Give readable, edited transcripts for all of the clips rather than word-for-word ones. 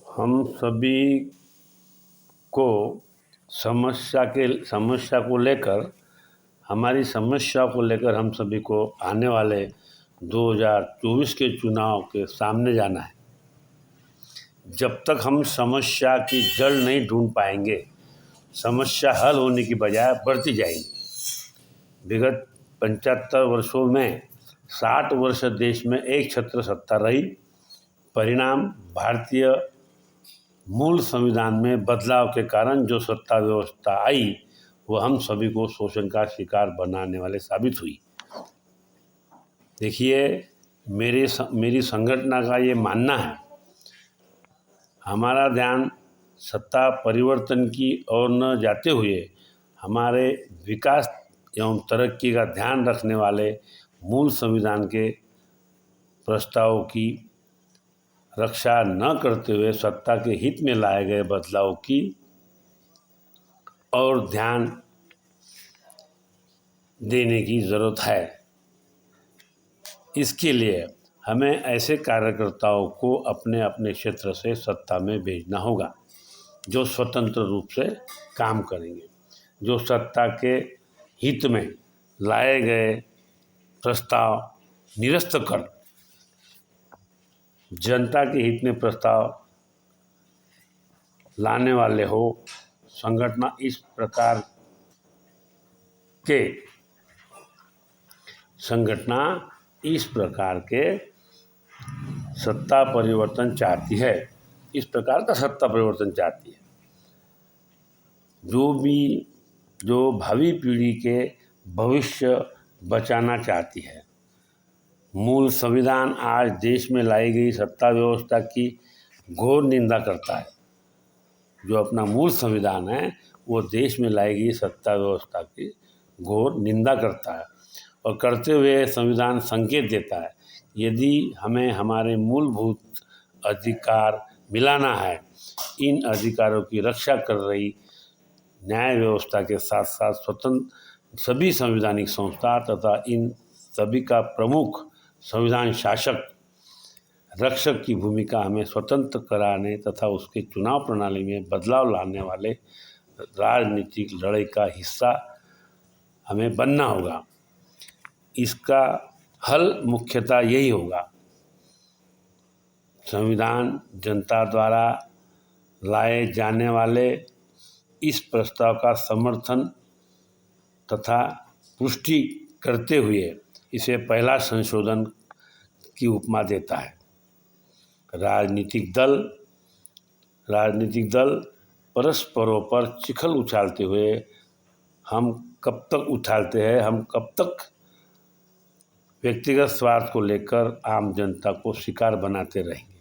हम सभी को समस्या को लेकर हमारी समस्या को लेकर हम सभी को आने वाले 2024 के चुनाव के सामने जाना है। जब तक हम समस्या की जड़ नहीं ढूंढ पाएंगे, समस्या हल होने की बजाय बढ़ती जाएगी। विगत 75 वर्षों में 60 वर्ष देश में एक छत्र सत्ता रही। परिणाम भारतीय मूल संविधान में बदलाव के कारण जो सत्ता व्यवस्था आई, वह हम सभी को शोषण का शिकार बनाने वाले साबित हुई। देखिए, मेरी संगठन का ये मानना है, हमारा ध्यान सत्ता परिवर्तन की ओर न जाते हुए हमारे विकास एवं तरक्की का ध्यान रखने वाले मूल संविधान के प्रस्तावों की रक्षा न करते हुए सत्ता के हित में लाए गए बदलाव की और ध्यान देने की ज़रूरत है। इसके लिए हमें ऐसे कार्यकर्ताओं को अपने अपने क्षेत्र से सत्ता में भेजना होगा जो स्वतंत्र रूप से काम करेंगे, जो सत्ता के हित में लाए गए प्रस्ताव निरस्त कर जनता के हित में प्रस्ताव लाने वाले हो। संगठन इस प्रकार के सत्ता परिवर्तन चाहती है, इस प्रकार का सत्ता परिवर्तन चाहती है जो भावी पीढ़ी के भविष्य बचाना चाहती है। मूल संविधान आज देश में लाई गई सत्ता व्यवस्था की घोर निंदा करता है। जो अपना मूल संविधान है, वो देश में लाई गई सत्ता व्यवस्था की घोर निंदा करता है और करते हुए संविधान संकेत देता है, यदि हमें हमारे मूलभूत अधिकार मिलाना है, इन अधिकारों की रक्षा कर रही न्याय व्यवस्था के साथ साथ स्वतंत्र सभी संवैधानिक संस्था तथा इन सभी का प्रमुख संविधान शासक रक्षक की भूमिका हमें स्वतंत्र कराने तथा उसके चुनाव प्रणाली में बदलाव लाने वाले राजनीतिक लड़ाई का हिस्सा हमें बनना होगा। इसका हल मुख्यतः यही होगा, संविधान जनता द्वारा लाए जाने वाले इस प्रस्ताव का समर्थन तथा पुष्टि करते हुए इसे पहला संशोधन की उपमा देता है। राजनीतिक दल परस्परों पर चिखल उछालते हुए हम कब तक व्यक्तिगत स्वार्थ को लेकर आम जनता को शिकार बनाते रहेंगे,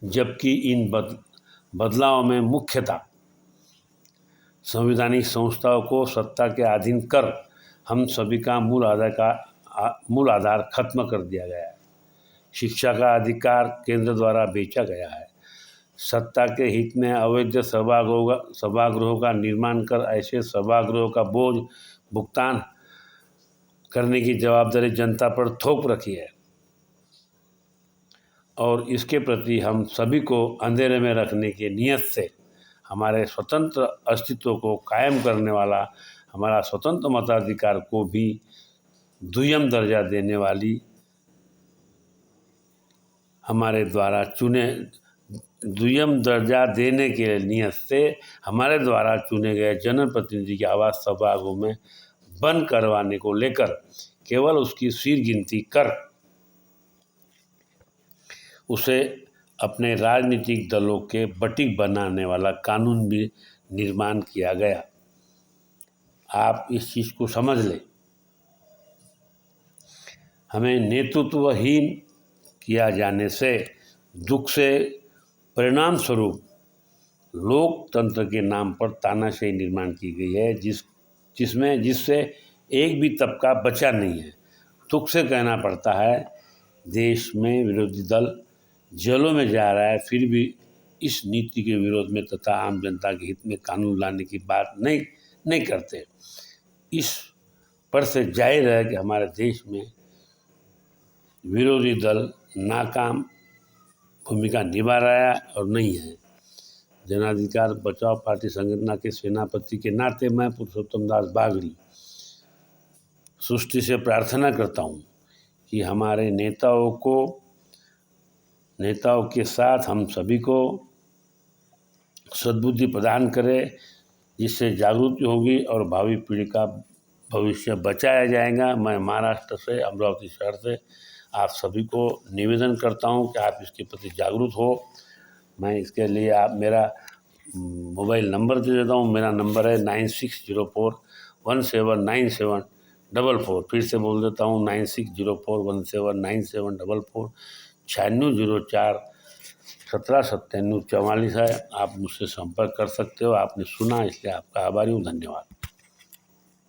जबकि इन बदलावों में मुख्यतः संवैधानिक संस्थाओं को सत्ता के अधीन कर हम सभी का मूल आधार खत्म कर दिया गया है। शिक्षा का अधिकार केंद्र द्वारा बेचा गया है। सत्ता के हित में अवैध सभागृहों का निर्माण कर ऐसे सभागृहों का बोझ भुगतान करने की जवाबदारी जनता पर थोप रखी है और इसके प्रति हम सभी को अंधेरे में रखने की नीयत से हमारे स्वतंत्र अस्तित्व को कायम करने वाला हमारा स्वतंत्र मताधिकार को भी दुय्यम दर्जा देने वाली दुय्यम दर्जा देने के नियत से हमारे द्वारा चुने गए जनप्रतिनिधि की आवाज़ सभागृह में बंद करवाने को लेकर केवल उसकी सिर गिनती कर उसे अपने राजनीतिक दलों के बटीक बनाने वाला कानून भी निर्माण किया गया। आप इस चीज़ को समझ लें। हमें नेतृत्वहीन किया जाने से दुख से परिणाम स्वरूप लोकतंत्र के नाम पर तानाशाही निर्माण की गई है, जिससे एक भी तबका बचा नहीं है। दुख से कहना पड़ता है, देश में विरोधी दल जेलों में जा रहा है, फिर भी इस नीति के विरोध में तथा आम जनता के हित में कानून लाने की बात नहीं करते। इस पर से जाहिर है कि हमारे देश में विरोधी दल नाकाम भूमिका निभा रहा है और नहीं है। जन अधिकार बचाओ पार्टी संगठन के सेनापति के नाते मैं पुरुषोत्तम दास बागड़ी सृष्टि से प्रार्थना करता हूँ कि हमारे नेताओं के साथ हम सभी को सद्बुद्धि प्रदान करे, जिससे जागृति होगी और भावी पीढ़ी का भविष्य बचाया जाएगा। मैं महाराष्ट्र से, अमरावती शहर से आप सभी को निवेदन करता हूं कि आप इसके प्रति जागरूक हो। मैं इसके लिए आप मेरा मोबाइल नंबर दे देता हूं। मेरा नंबर है 9604179744। फिर से बोल देता हूं 9604179744। 9604179744 है। आप मुझसे संपर्क कर सकते हो। आपने सुना इसलिए आपका आभारी हूँ। धन्यवाद।